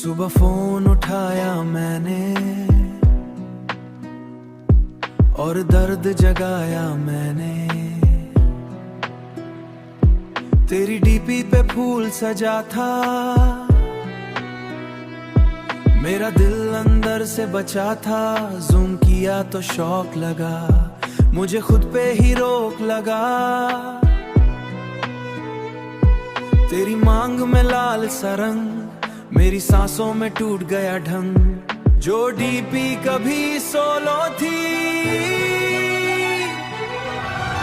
सुबह फोन उठाया मैंने और दर्द जगाया मैंने। तेरी डीपी पे फूल सजा था, मेरा दिल अंदर से बचा था। जूम किया तो शौक लगा, मुझे खुद पे ही रोक लगा। तेरी मांग में लाल सा रंग, मेरी सांसों में टूट गया ढंग। जो डीपी कभी सोलो थी,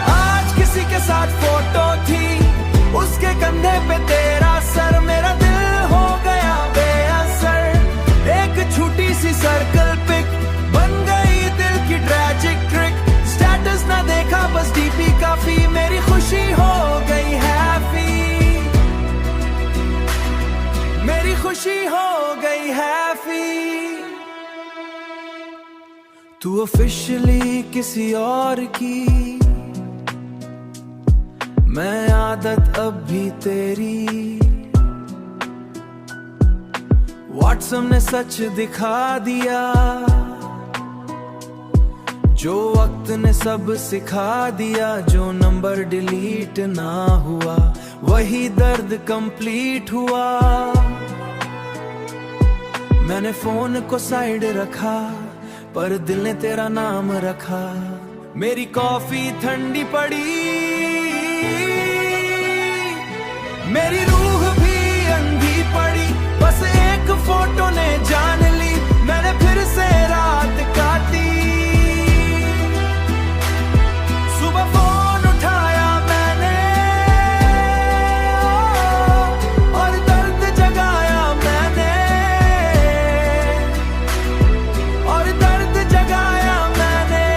आज किसी के साथ फोटो थी। उसके कंधे पे तेरा सर, मेरा दिल हो गया बेअसर। एक छोटी सी सर्कल पिक बन गई दिल की ट्रैजिक ट्रिक। स्टेटस ना देखा बस डीपी काफी, मेरी खुशी हो गई हैप्पी। मेरी खुशी हो गई हैप्पी। तू ऑफिशियली किसी और की, मैं आदत अब भी तेरी। व्हाट्सएप ने सच दिखा दिया, जो वक्त ने सब सिखा दिया। जो नंबर डिलीट ना हुआ, वही दर्द कंप्लीट हुआ। मैंने फोन को साइड रखा, पर दिल ने तेरा नाम रखा। मेरी कॉफी ठंडी पड़ी, मेरी रूह भी अंधी पड़ी। बस एक फोटो ने जान ली, मैंने फिर से रात काटी। सुबह फोन उठाया मैंने और दर्द जगाया मैंने, और दर्द जगाया मैंने।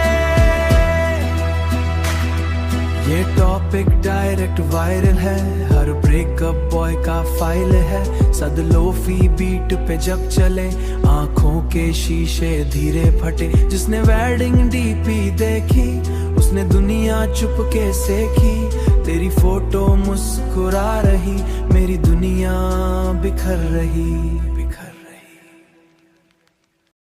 ये टॉपिक डायरेक्ट वायरल है, हर ब्रेकअप बॉय का फाइल है। सदलोफी बीट पे जब चले, आंखों के शीशे धीरे फटे। जिसने वेडिंग डीपी देखी, उसने दुनिया चुपके सेखी। तेरी फोटो मुस्कुरा रही, मेरी दुनिया बिखर रही।